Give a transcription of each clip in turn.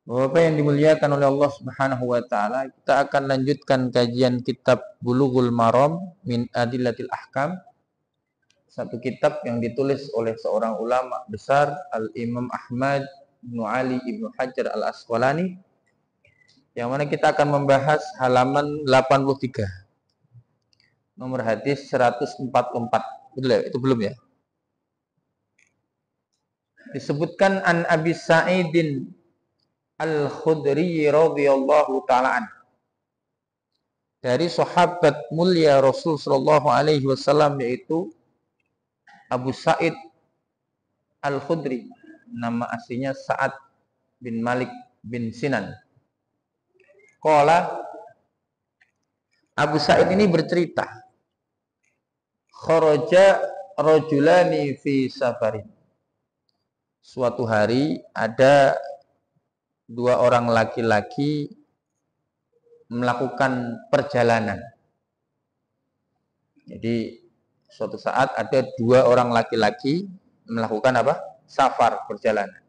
Bapak yang dimuliakan oleh Allah Subhanahu wa taala, kita akan lanjutkan kajian kitab Bulughul Maram min Adillatil Ahkam, satu kitab yang ditulis oleh seorang ulama besar Al-Imam Ahmad bin Ali bin Hajar Al-Asqalani, yang mana kita akan membahas halaman 83. Nomor hadis 144. Betul ya? Itu belum ya? Disebutkan an Abi Sa'idin Al-Khudri radhiyallahu ta'ala an, dari sahabat mulia Rasul sallallahu alaihi wasallam, yaitu Abu Sa'id Al-Khudri. Nama aslinya Sa'ad bin Malik bin Sinan. Qala, Abu Sa'id ini bercerita, kharaja rajulani fi safarin. Suatu hari ada dua orang laki-laki melakukan perjalanan. Jadi suatu saat ada dua orang laki-laki melakukan apa? Safar, perjalanan.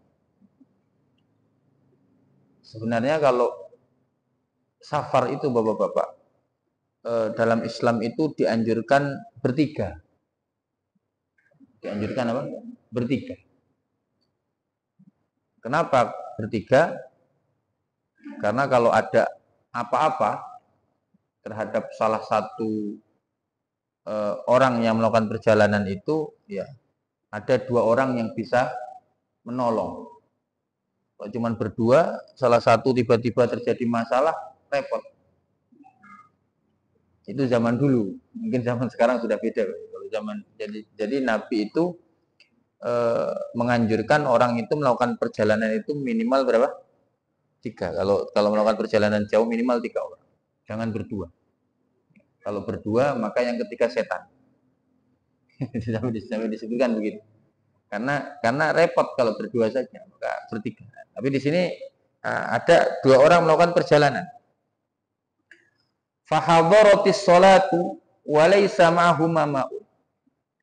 Sebenarnya kalau safar itu bapak-bapak, dalam Islam itu dianjurkan bertiga. Dianjurkan apa? Bertiga. Kenapa bertiga? Karena kalau ada apa-apa terhadap salah satu orang yang melakukan perjalanan itu, ya ada dua orang yang bisa menolong. Kalau cuma berdua, salah satu tiba-tiba terjadi masalah, repot. Itu zaman dulu. Mungkin zaman sekarang sudah beda. Kalau zaman jadi Nabi itu menganjurkan orang itu melakukan perjalanan itu minimal berapa? 3. Kalau melakukan perjalanan jauh minimal 3 orang. Jangan berdua. Kalau berdua maka yang ketiga setan. Sampai disebutkan begitu. Karena repot kalau berdua saja, maka bertiga. Tapi di sini ada dua orang melakukan perjalanan. Fahadharatis sholatu wa laysa ma'hum ma'un.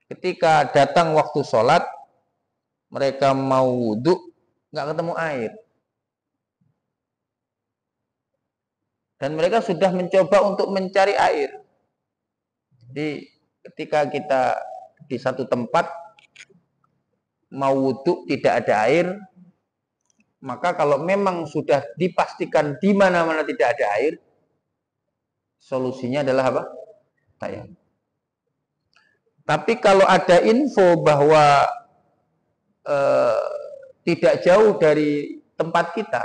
Ketika datang waktu sholat, mereka mau wudhu, nggak ketemu air. Dan mereka sudah mencoba untuk mencari air. Jadi ketika kita di satu tempat mau wudhu tidak ada air, maka kalau memang sudah dipastikan di mana-mana tidak ada air, solusinya adalah apa? Tayamum. Tapi kalau ada info bahwa tidak jauh dari tempat kita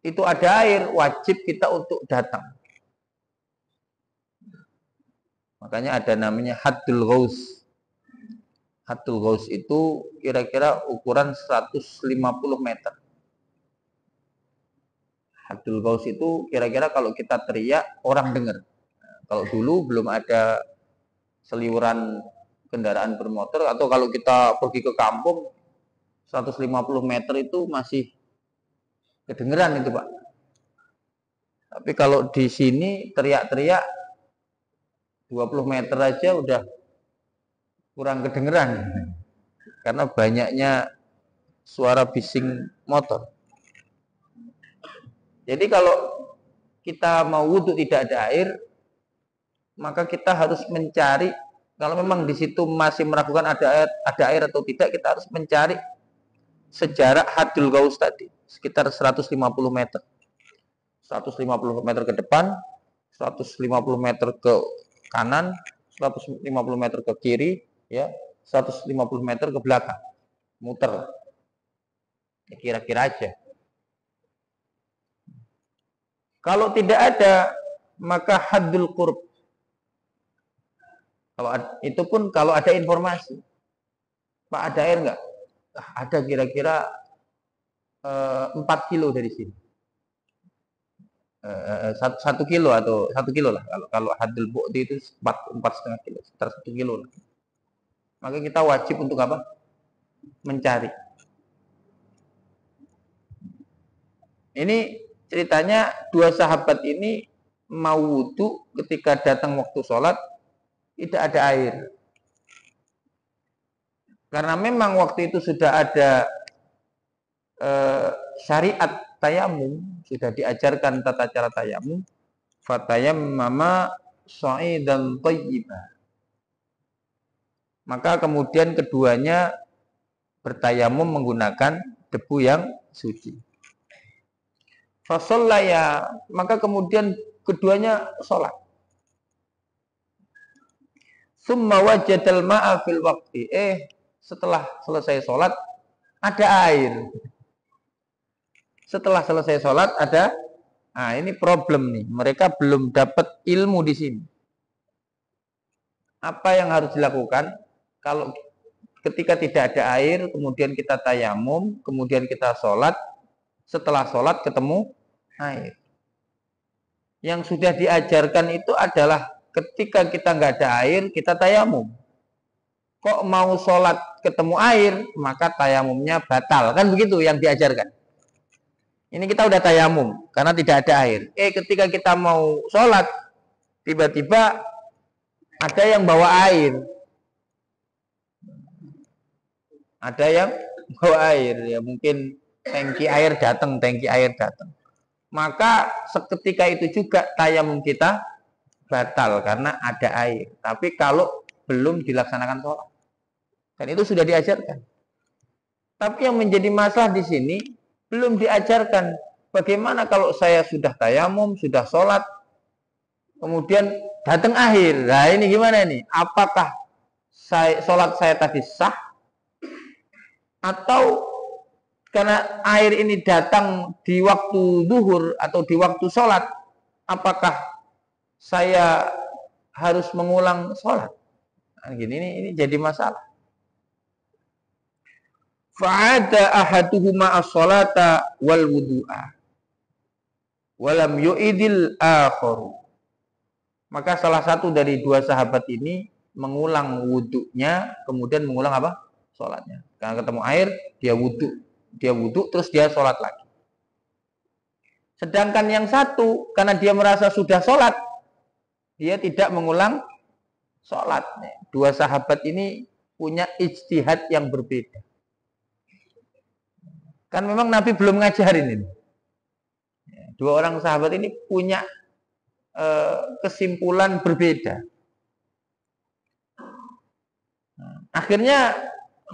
itu ada air, wajib kita untuk datang. Makanya ada namanya haddul ghaus. Haddul ghaus itu kira-kira ukuran 150 meter. Haddul ghaus itu kira-kira kalau kita teriak orang dengar. Kalau dulu belum ada seliweran kendaraan bermotor, atau kalau kita pergi ke kampung 150 meter itu masih kedengeran itu Pak. Tapi kalau di sini teriak-teriak 20 meter aja udah kurang kedengeran karena banyaknya suara bising motor. Jadi kalau kita mau wudhu tidak ada air, maka kita harus mencari. Kalau memang di situ masih meragukan ada air atau tidak, kita harus mencari sejarak haddul ghaus tadi, sekitar 150 meter. 150 meter ke depan, 150 meter ke kanan, 150 meter ke kiri, ya, 150 meter ke belakang. Muter. Ya, kira-kira aja. Kalau tidak ada, maka haddul qurb. Kalau itu pun kalau ada informasi, Pak ada air nggak? Ada kira-kira 4 kilo dari sini. 1 kilo atau 1 kilo lah. Kalau haddul bu'di itu 4,5 kilo, sekitar 1 kilo lah. Maka kita wajib untuk apa? Mencari. Ini ceritanya dua sahabat ini mau wudhu, ketika datang waktu sholat tidak ada air. Karena memang waktu itu sudah ada syariat tayamum, sudah diajarkan tata cara tayamum, fatayammama sha'idan thayyiban. Maka kemudian keduanya bertayamum menggunakan debu yang suci. Fasallaya, maka kemudian keduanya sholat. Summa wajadal ma'a fil waqti. Setelah selesai sholat ada air. Setelah selesai sholat ada. Nah, ini problem nih. Mereka belum dapat ilmu di sini. Apa yang harus dilakukan? Kalau ketika tidak ada air, kemudian kita tayamum, kemudian kita sholat. Setelah sholat ketemu air. Yang sudah diajarkan itu adalah ketika kita nggak ada air, kita tayamum. Kok mau sholat ketemu air, maka tayamumnya batal. Kan begitu yang diajarkan. Ini kita udah tayamum, karena tidak ada air. Ketika kita mau sholat, tiba-tiba ada yang bawa air. Ada yang bawa air. Ya mungkin tangki air datang. Maka seketika itu juga tayamum kita batal, karena ada air. Tapi kalau belum dilaksanakan sholat. Dan itu sudah diajarkan. Tapi yang menjadi masalah di sini belum diajarkan. Bagaimana kalau saya sudah tayamum, sudah sholat, kemudian datang air. Nah ini gimana nih? Apakah sholat saya tadi sah? Atau karena air ini datang di waktu zuhur atau di waktu sholat, apakah saya harus mengulang sholat? Nah, ini jadi masalah. Fa'ada ahaduhuma as-salata wal wudu'a walam yu'idil akharu. Maka salah satu dari dua sahabat ini mengulang wudunya, kemudian mengulang apa? Sholatnya. Karena ketemu air, dia wudu terus dia sholat lagi. Sedangkan yang satu, karena dia merasa sudah sholat, dia tidak mengulang sholat. Dua sahabat ini punya ijtihad yang berbeda. Kan memang Nabi belum ngajarin ini. Dua orang sahabat ini punya kesimpulan berbeda. Akhirnya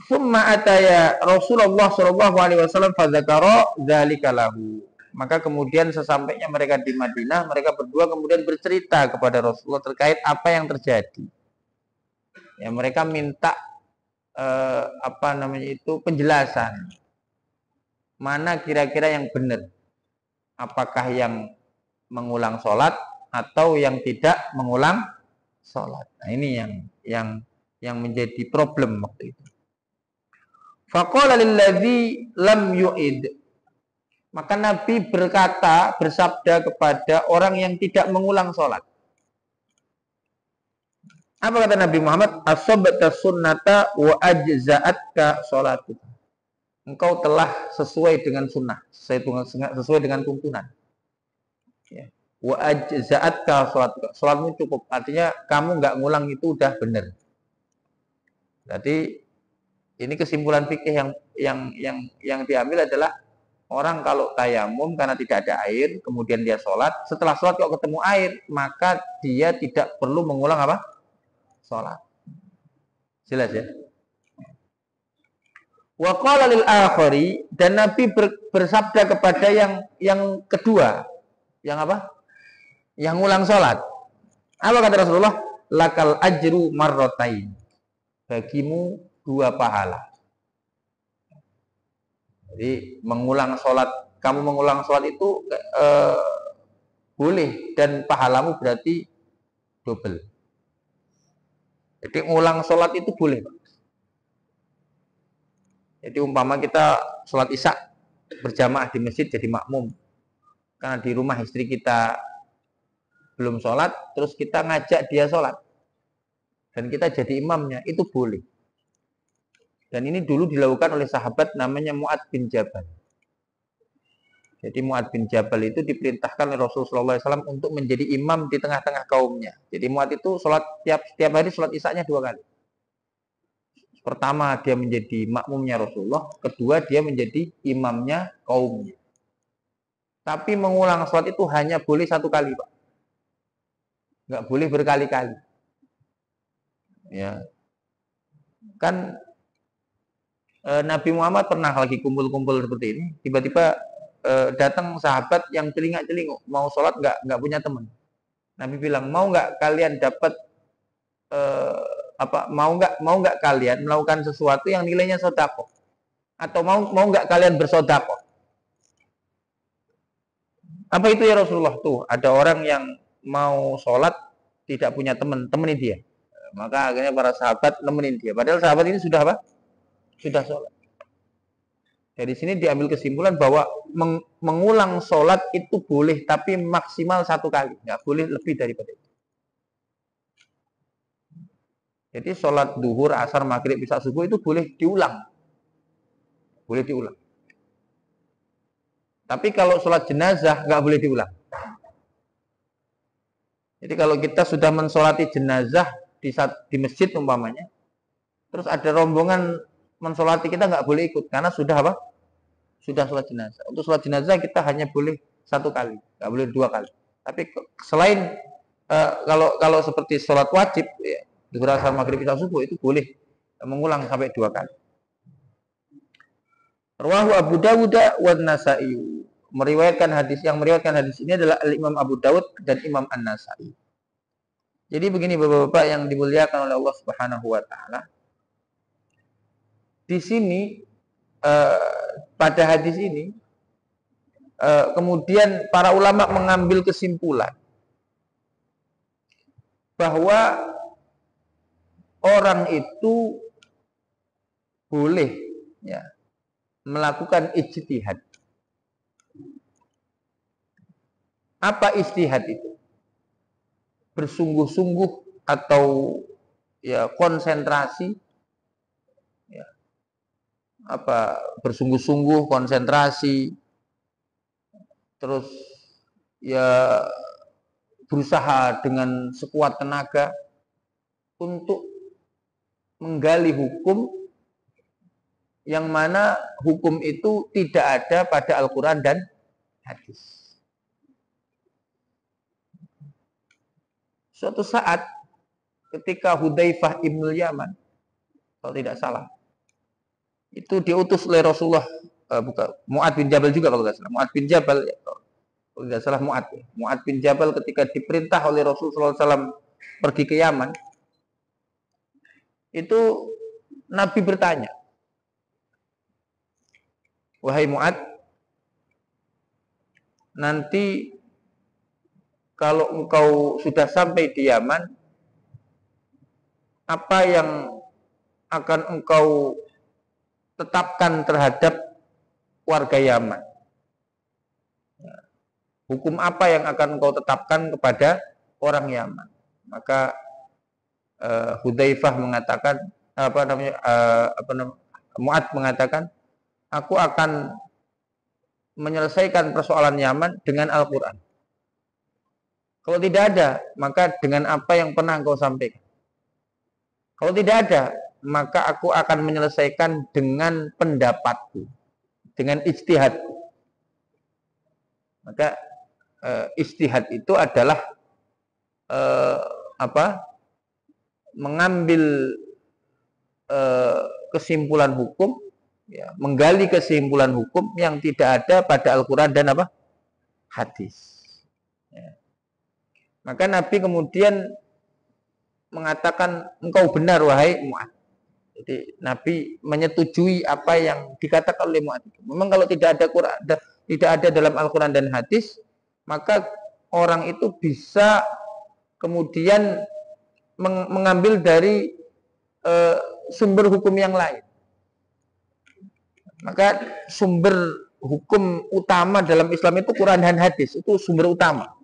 summa ataya Rasulullah sallallahu alaihi wasallam fadzakara dzalika lahu. Maka kemudian sesampainya mereka di Madinah, mereka berdua kemudian bercerita kepada Rasulullah terkait apa yang terjadi. Ya, mereka minta penjelasan. Mana kira-kira yang benar? Apakah yang mengulang sholat atau yang tidak mengulang sholat? Nah, ini yang menjadi problem waktu itu. Faqala lilladzi lam yu'id. Maka Nabi bersabda kepada orang yang tidak mengulang sholat. Apa kata Nabi Muhammad? Asabta sunnata wa ajza'atka sholatuk. Engkau telah sesuai dengan sunnah, sesuai dengan tuntunan. Ya. Wa ajza'atka sholatuk. Sholatmu cukup. Artinya kamu nggak ngulang itu udah benar. Jadi ini kesimpulan fikih yang diambil adalah orang kalau tayamum karena tidak ada air, kemudian dia sholat, setelah sholat kalau ketemu air, maka dia tidak perlu mengulang apa? Sholat. Jelas ya? Wa qala lil akhari, dan Nabi bersabda kepada yang kedua, yang apa? Yang ngulang sholat. Apa kata Rasulullah? Lakal ajru marrotain. Bagimu 2 pahala. Jadi mengulang sholat, kamu mengulang sholat itu boleh, dan pahalamu berarti double. Jadi mengulang sholat itu boleh, Pak. Jadi umpama kita sholat isya berjamaah di masjid jadi makmum, karena di rumah istri kita belum sholat, terus kita ngajak dia sholat, dan kita jadi imamnya, itu boleh. Dan ini dulu dilakukan oleh sahabat namanya Mu'ad bin Jabal. Jadi Mu'ad bin Jabal itu diperintahkan oleh Rasulullah SAW untuk menjadi imam di tengah-tengah kaumnya. Jadi Mu'ad itu sholat setiap hari sholat isya-nya 2 kali. Pertama, dia menjadi makmumnya Rasulullah. Kedua, dia menjadi imamnya kaumnya. Tapi mengulang sholat itu hanya boleh 1 kali, Pak. Nggak boleh berkali-kali. Ya, kan Nabi Muhammad pernah lagi kumpul-kumpul seperti ini, tiba-tiba datang sahabat yang celingak-celinguk, mau sholat nggak punya teman. Nabi bilang, mau nggak kalian dapat mau nggak kalian melakukan sesuatu yang nilainya sodako, atau mau nggak kalian bersodako? Apa itu ya Rasulullah? Tuh ada orang yang mau sholat tidak punya teman, temenin dia. Maka akhirnya para sahabat nemenin dia. Padahal sahabat ini sudah apa? Sudah sholat. Dari sini diambil kesimpulan bahwa mengulang sholat itu boleh, tapi maksimal 1 kali, nggak boleh lebih daripada itu. Jadi sholat duhur, asar, maghrib, isya, subuh itu boleh diulang, boleh diulang. Tapi kalau sholat jenazah nggak boleh diulang. Jadi kalau kita sudah mensolati jenazah di masjid umpamanya, terus ada rombongan mensolati, kita nggak boleh ikut karena sudah apa? Sudah sholat jenazah. Untuk sholat jenazah kita hanya boleh 1 kali, nggak boleh 2 kali. Tapi selain kalau seperti sholat wajib, ya, duhur, asar, maghrib, isya, subuh itu boleh mengulang sampai 2 kali. Rawahu Abu Dawud wa Nasa'i. Meriwayatkan hadis ini adalah Imam Abu Dawud dan Imam An-Nasa'i. Jadi begini Bapak-bapak yang dimuliakan oleh Allah Subhanahu wa taala. Di sini pada hadis ini kemudian para ulama mengambil kesimpulan bahwa orang itu boleh ya melakukan ijtihad. Apa ijtihad itu? Bersungguh-sungguh atau ya konsentrasi, ya, bersungguh-sungguh, konsentrasi, terus ya berusaha dengan sekuat tenaga untuk menggali hukum yang mana hukum itu tidak ada pada Al-Quran dan hadis. Suatu saat ketika Hudzaifah ibnul Yaman, kalau tidak salah, itu diutus oleh Rasulullah, Mu'ad bin Jabal juga kalau tidak salah. Mu'ad bin Jabal, kalau tidak salah Mu'ad bin Jabal ketika diperintah oleh Rasulullah SAW pergi ke Yaman, itu Nabi bertanya, wahai Mu'ad, nanti kalau engkau sudah sampai di Yaman, apa yang akan engkau tetapkan terhadap warga Yaman? Hukum apa yang akan engkau tetapkan kepada orang Yaman? Maka Hudzaifah mengatakan, Mu'ad mengatakan, aku akan menyelesaikan persoalan Yaman dengan Al-Quran. Kalau tidak ada, maka dengan apa yang pernah engkau sampaikan. Kalau tidak ada, maka aku akan menyelesaikan dengan pendapatku, dengan ijtihadku. Maka ijtihad itu adalah mengambil kesimpulan hukum, ya, menggali kesimpulan hukum yang tidak ada pada Al-Quran dan hadis. Ya. Maka Nabi kemudian mengatakan, engkau benar wahai Mu'ad. Jadi Nabi menyetujui apa yang dikatakan oleh Mu'ad. Memang kalau tidak ada dalam Al-Quran dan hadis, maka orang itu bisa kemudian mengambil dari sumber hukum yang lain. Maka sumber hukum utama dalam Islam itu Quran dan hadis, itu sumber utama.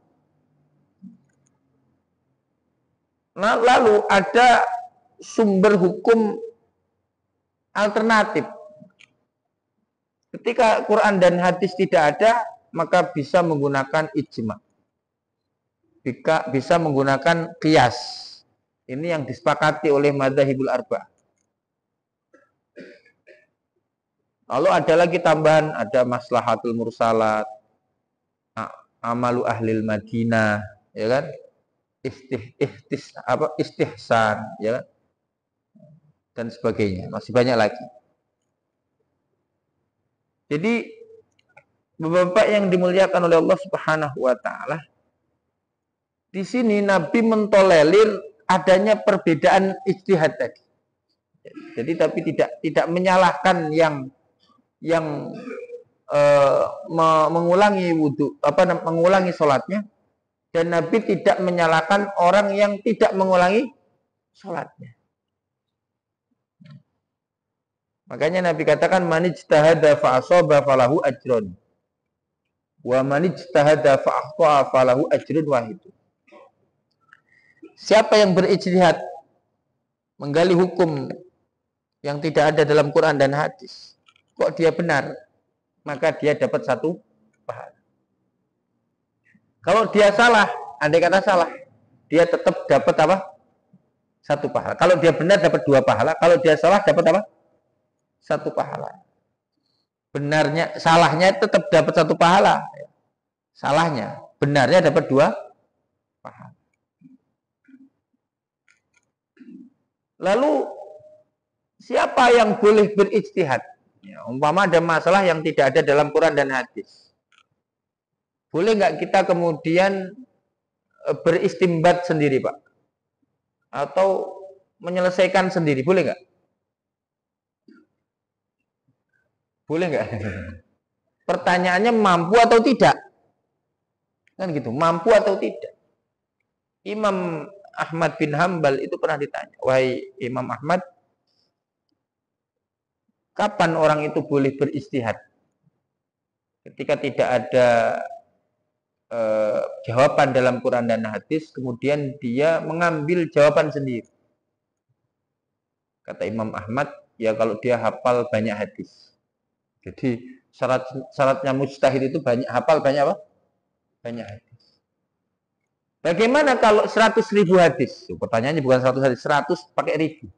Nah, lalu ada sumber hukum alternatif. Ketika Quran dan hadis tidak ada, maka bisa menggunakan ijma. Bisa menggunakan qiyas. Ini yang disepakati oleh madzhabul arba'ah. Lalu ada lagi tambahan, ada maslahatul mursalat, amalu ahlil Madinah, ya kan? Istihsan, ya kan? Dan sebagainya. Masih banyak lagi. Jadi Bapak yang dimuliakan oleh Allah Subhanahu wa taala, di sini Nabi mentolerir adanya perbedaan ijtihad tadi. Jadi tapi tidak menyalahkan yang mengulangi wudhu, mengulangi sholatnya, dan Nabi tidak menyalahkan orang yang tidak mengulangi sholatnya. Makanya Nabi katakan man ijtahada fa asaba falahu ajrun wa man ijtahada fa akhta'a falahu ajrun wahid. Siapa yang berijtihad menggali hukum yang tidak ada dalam Quran dan hadis, kok dia benar, maka dia dapat satu pahala. Kalau dia salah, andai kata salah, dia tetap dapat apa? Satu pahala. Kalau dia benar dapat dua pahala, kalau dia salah dapat apa? Satu pahala. Benarnya, salahnya tetap dapat satu pahala. Salahnya, benarnya dapat dua pahala. Lalu siapa yang boleh berijtihad? Ya, umpama ada masalah yang tidak ada dalam Quran dan hadis. Boleh nggak kita kemudian beristimbat sendiri, Pak? Atau menyelesaikan sendiri, boleh nggak? Boleh nggak? Pertanyaannya mampu atau tidak? Kan gitu, mampu atau tidak? Imam Ahmad bin Hambal itu pernah ditanya, wahai Imam Ahmad, kapan orang itu boleh beristihad? Ketika tidak ada jawaban dalam Quran dan hadis, kemudian dia mengambil jawaban sendiri. Kata Imam Ahmad, ya kalau dia hafal banyak hadis. Jadi syaratnya mujtahid itu hafal banyak apa? Banyak hadis. Bagaimana kalau 100.000 hadis? Pertanyaannya bukan 100 hadis, 100 pakai ribu.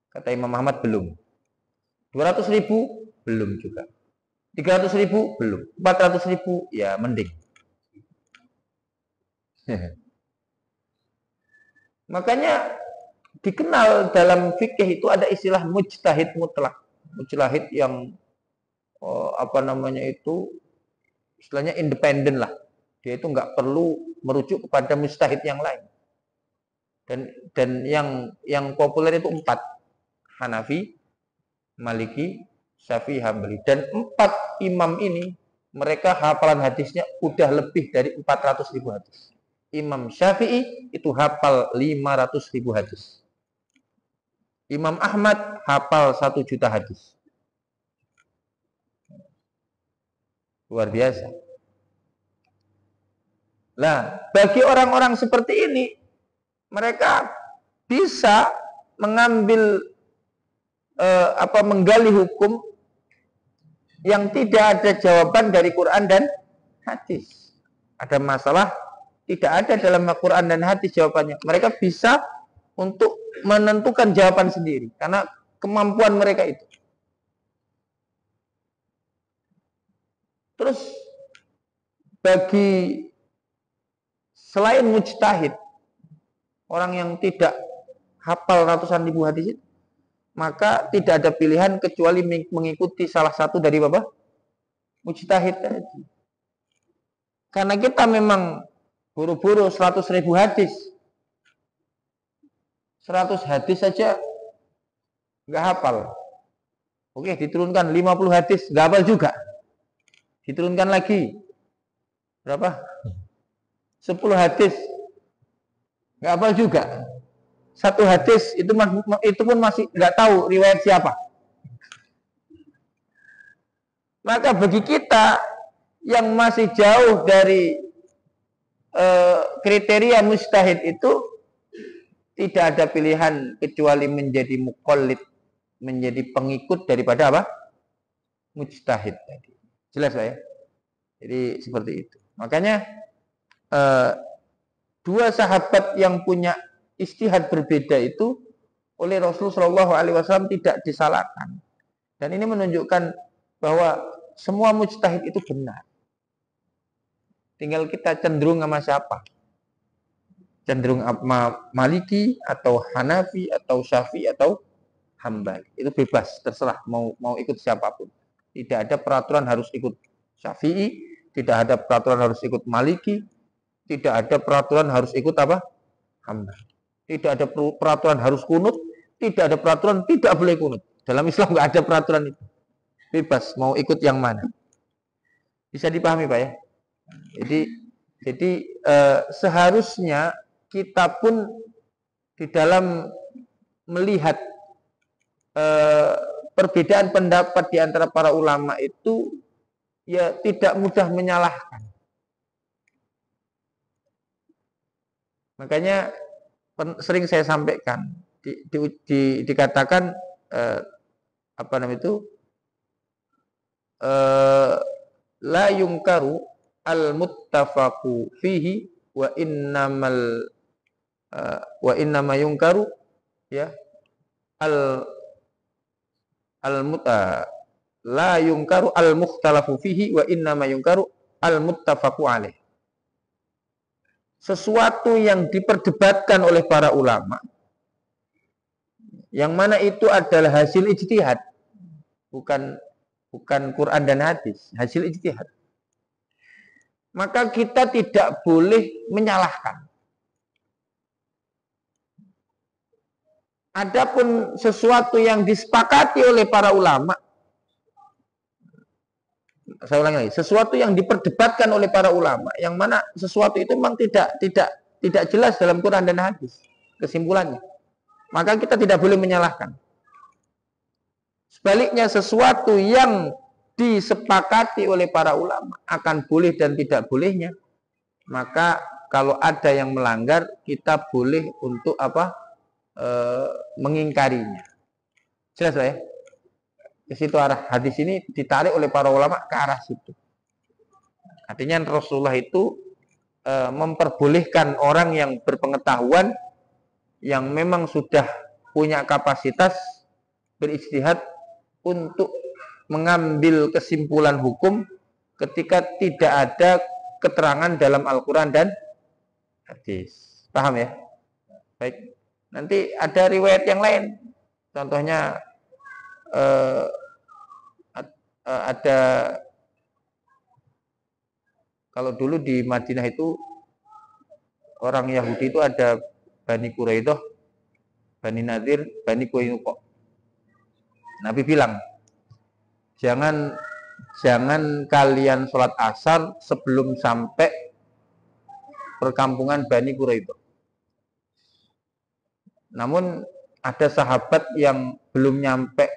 Kata Imam Ahmad, belum. 200.000? Belum juga. 300.000? Belum. 400.000? Ya mending. Makanya dikenal dalam fikih itu ada istilah mujtahid mutlak. Mujtahid yang istilahnya independen lah. Dia itu nggak perlu merujuk kepada mujtahid yang lain. Dan yang populer itu 4. Hanafi, Maliki, Syafi'i, Hambali. Dan 4 imam ini mereka hafalan hadisnya udah lebih dari 400.000 hadis. Imam Syafi'i itu hafal 500.000 hadis. Imam Ahmad hafal 1 juta hadis. Luar biasa. Nah, bagi orang-orang seperti ini, mereka bisa mengambil menggali hukum yang tidak ada jawaban dari Quran dan hadis. Ada masalah tidak ada dalam Quran dan hadis jawabannya. Mereka bisa untuk menentukan jawaban sendiri karena kemampuan mereka itu. Terus bagi selain mujtahid, orang yang tidak hafal ratusan ribu hadis itu, maka tidak ada pilihan kecuali mengikuti salah satu dari mujtahid tadi. Karena kita memang buru-buru 100.000 hadis. 100 hadis saja nggak hafal. Oke, diturunkan 50 hadis, nggak hafal juga. Diturunkan lagi. Berapa? 10 hadis. Nggak hafal juga. 1 hadis itu pun masih nggak tahu riwayat siapa. Maka bagi kita yang masih jauh dari kriteria mujtahid itu tidak ada pilihan kecuali menjadi muqallid, menjadi pengikut daripada apa? Mujtahid tadi. Jelas ya? Jadi seperti itu. Makanya 2 sahabat yang punya ijtihad berbeda itu oleh Rasulullah SAW tidak disalahkan. Dan ini menunjukkan bahwa semua mujtahid itu benar. Tinggal kita cenderung sama siapa. Cenderung Maliki atau Hanafi atau Syafi'i atau Hambali. Itu bebas, terserah mau ikut siapapun. Tidak ada peraturan harus ikut Syafi'i, tidak ada peraturan harus ikut Maliki, tidak ada peraturan harus ikut apa? Hambali. Tidak ada peraturan harus kunut, tidak ada peraturan tidak boleh kunut. Dalam Islam nggak ada peraturan itu. Bebas mau ikut yang mana. Bisa dipahami Pak ya? Jadi seharusnya kita pun di dalam melihat perbedaan pendapat di antara para ulama itu ya tidak mudah menyalahkan. Makanya sering saya sampaikan dikatakan apa namanya itu la yungkaru al-muttafaqu fihi wa innama yungkaru ya la yungkaru al-mukhtalafu fihi wa innama yungkaru al-muttafaqu alaih. Sesuatu yang diperdebatkan oleh para ulama yang mana itu adalah hasil ijtihad, bukan Quran dan hadis, hasil ijtihad. Maka kita tidak boleh menyalahkan. Adapun sesuatu yang disepakati oleh para ulama, saya ulangi lagi, sesuatu yang diperdebatkan oleh para ulama, yang mana sesuatu itu memang tidak jelas dalam Quran dan hadis kesimpulannya, maka kita tidak boleh menyalahkan. Sebaliknya sesuatu yang disepakati oleh para ulama akan boleh dan tidak bolehnya, maka kalau ada yang melanggar kita boleh untuk apa? Mengingkarinya. Jelas ya? Ke situ arah hadis ini ditarik oleh para ulama ke arah situ. Artinya Rasulullah itu memperbolehkan orang yang berpengetahuan yang memang sudah punya kapasitas berijtihad untuk mengambil kesimpulan hukum ketika tidak ada keterangan dalam Al-Quran dan hadis. Paham ya? Baik. Nanti ada riwayat yang lain. Contohnya ada kalau dulu di Madinah itu orang Yahudi itu ada Bani Quraidah, Bani Nadir, Bani Qainuqa. Nabi bilang, jangan kalian sholat asar sebelum sampai perkampungan Bani Quraidah. Namun ada sahabat yang belum nyampe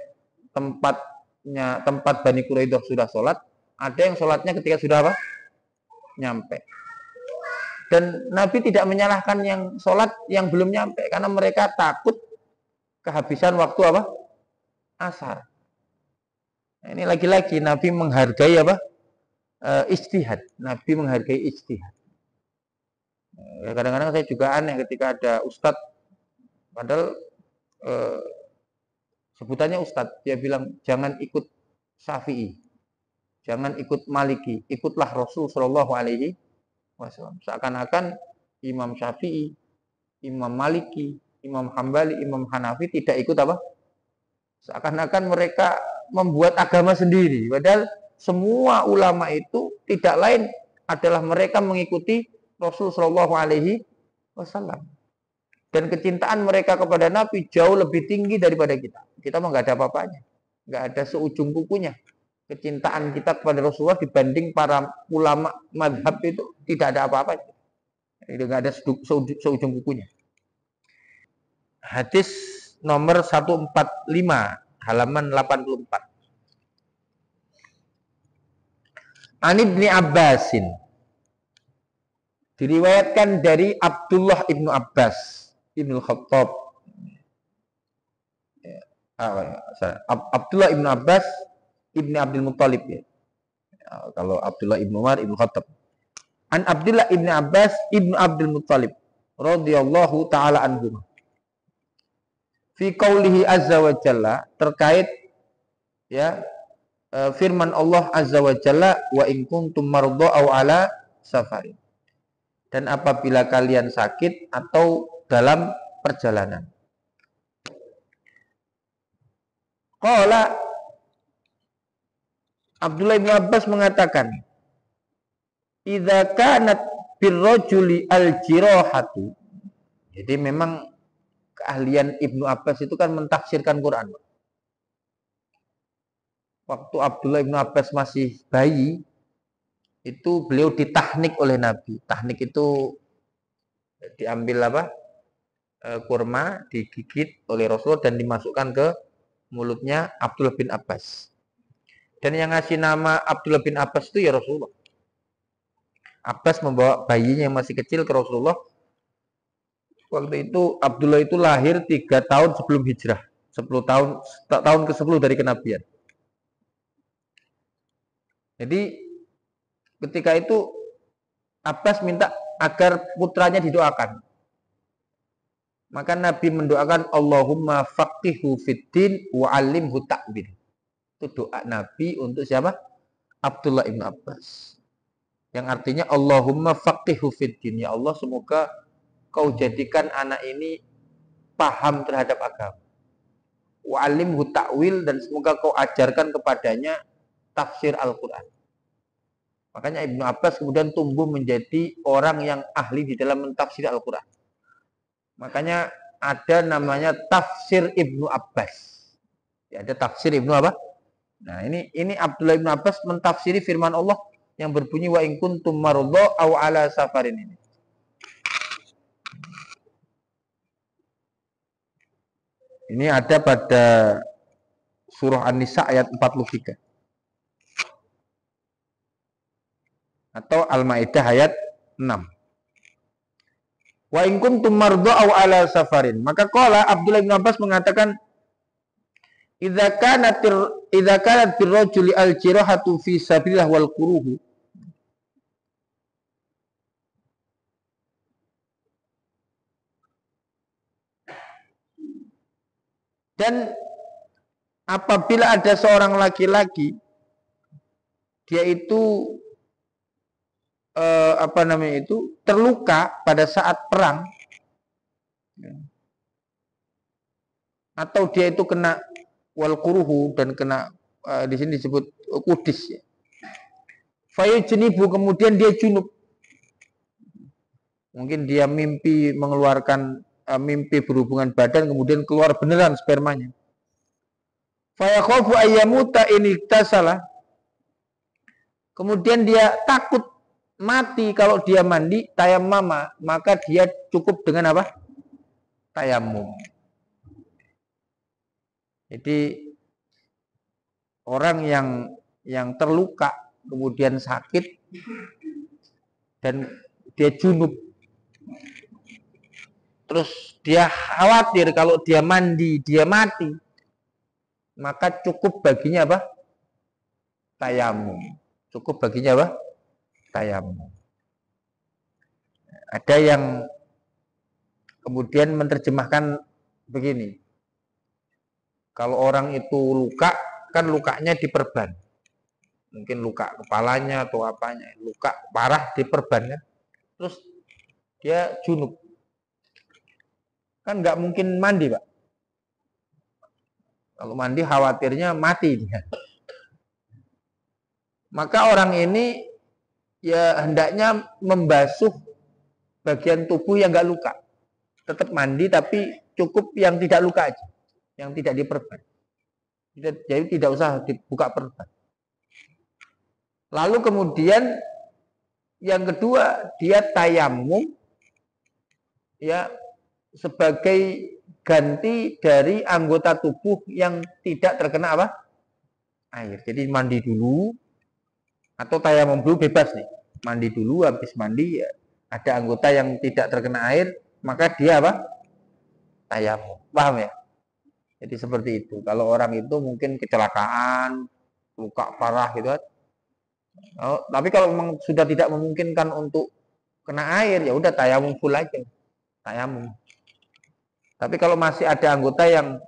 tempat Bani Quraidah sudah sholat, ada yang sholatnya ketika sudah apa? Nyampe. Dan Nabi tidak menyalahkan yang sholat yang belum nyampe, karena mereka takut kehabisan waktu apa? Asar. Nah, ini lagi-lagi Nabi menghargai apa? Ijtihad. Nabi menghargai ijtihad. Kadang-kadang saya juga aneh ketika ada ustadz, padahal sebutannya ustadz, dia bilang jangan ikut Syafi'i, jangan ikut Maliki, ikutlah Rasul Shallallahu Alaihi Wasallam. Seakan-akan Imam Syafi'i, Imam Maliki, Imam Hambali, Imam Hanafi tidak ikut apa? Seakan-akan mereka membuat agama sendiri. Padahal semua ulama itu tidak lain adalah mereka mengikuti Rasul Shallallahu Alaihi Wasallam. Dan kecintaan mereka kepada Nabi jauh lebih tinggi daripada kita. Kita mah nggak ada apa-apanya, nggak ada seujung kukunya. Kecintaan kita kepada Rasulullah dibanding para ulama madhab itu tidak ada apa-apanya. Itu nggak ada seujung kukunya. Hadis nomor 145, halaman 84. An Ibni Abbasin, diriwayatkan dari Abdullah ibnu Abbas Ibnu Khattab, Abdullah ibnu Abbas ibni Abdul Muttalib ya. Kalau Abdullah ibnu Umar ibnu Khattab. An Abdullah ibni Abbas ibnu Abdul Muttalib radhiyallahu taala anhum. Fi qaulihi azza wa jalla, terkait ya firman Allah Azza wa Jalla, wa in kuntum mardha aw ala safarin. Dan apabila kalian sakit atau dalam perjalanan. Qala Abdullah bin Abbas mengatakan, idza kanat birrajuli al-jirahatu. Jadi memang keahlian Ibnu Abbas itu kan mentafsirkan Quran. Waktu Abdullah bin Abbas masih bayi, itu beliau ditahnik oleh Nabi. Tahnik itu diambil kurma, digigit oleh Rasul dan dimasukkan ke mulutnya Abdullah bin Abbas. Dan yang ngasih nama Abdullah bin Abbas itu ya Rasulullah. Abbas membawa bayinya yang masih kecil ke Rasulullah. Waktu itu Abdullah itu lahir 3 tahun sebelum hijrah. 10 tahun ke-10 dari kenabian. Jadi ketika itu Abbas minta agar putranya didoakan. Maka Nabi mendoakan Allahumma faqihhu fiddin wa 'allimhu ta'wil. Itu doa Nabi untuk siapa? Abdullah ibn Abbas. Yang artinya Allahumma faqihhu fiddin. Ya Allah, semoga kau jadikan anak ini paham terhadap agama. Wa 'allimhu ta'wil, dan semoga kau ajarkan kepadanya tafsir Al-Qur'an. Makanya Ibnu Abbas kemudian tumbuh menjadi orang yang ahli di dalam mentafsir Al-Quran. Makanya ada namanya tafsir Ibnu Abbas. Ya, ada tafsir Ibnu apa? Nah, ini Abdullah bin Abbas mentafsiri firman Allah yang berbunyi wa in kuntum mardha aw ala safarin ini. Ini ada pada surah An-Nisa ayat 43. Atau Al-Maidah ayat 6. Wa in kuntum mardha aw ala safarin. Maka qala Abdullah bin Abbas mengatakan, idza kanat birrajuli al-jirahatu fi sabilillah wal quruhu. Dan apabila ada seorang laki-laki, dia itu terluka pada saat perang, atau dia itu kena wal quruhu, dan kena di sini disebut kudis, ya. Fayujnibu, kemudian dia junub. Mungkin dia mimpi mengeluarkan mimpi berhubungan badan, kemudian keluar beneran spermanya. Fayakhafu ayyamuta in iktasala. Kemudian dia takut mati kalau dia mandi tayammama, maka dia cukup dengan apa? Tayammum. Jadi orang yang terluka kemudian sakit dan dia junub, terus dia khawatir kalau dia mandi dia mati, maka cukup baginya apa? Tayammum. Cukup baginya apa? Tayammum. Ada yang kemudian menerjemahkan begini. Kalau orang itu luka, kan lukanya diperban. Mungkin luka kepalanya atau apanya, luka parah diperban, kan? Terus dia junub. Kan nggak mungkin mandi, Pak. Kalau mandi khawatirnya mati dia. Maka orang ini ya hendaknya membasuh bagian tubuh yang nggak luka. Tetap mandi tapi cukup yang tidak luka aja, yang tidak diperban. Jadi tidak usah dibuka perban. Lalu kemudian yang kedua, dia tayamum ya sebagai ganti dari anggota tubuh yang tidak terkena apa? Air. Jadi mandi dulu atau tayamum dulu, bebas nih. Mandi dulu, habis mandi ya ada anggota yang tidak terkena air, maka dia apa? Tayamum. Paham ya? Jadi seperti itu. Kalau orang itu mungkin kecelakaan, luka parah gitu kan. Oh, tapi kalau memang sudah tidak memungkinkan untuk kena air, ya udah tayamum full aja. Tayamum. Tapi kalau masih ada anggota yang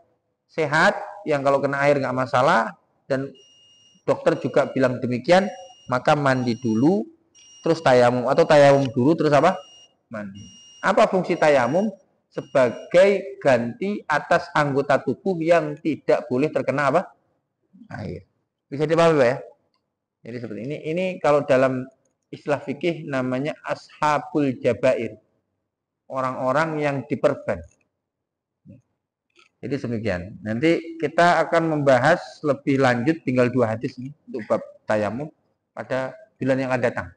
sehat, yang kalau kena air nggak masalah, dan dokter juga bilang demikian, maka mandi dulu terus tayamum, atau tayamum dulu terus apa? Mandi. Apa fungsi tayamum? Sebagai ganti atas anggota tubuh yang tidak boleh terkena apa? Air. Bisa dipahami Pak ya? Jadi seperti ini. Ini kalau dalam istilah fikih namanya ashabul jabair. Orang-orang yang diperban. Jadi demikian. Nanti kita akan membahas lebih lanjut, tinggal 2 hadis nih untuk bab tayamum pada bulan yang akan datang.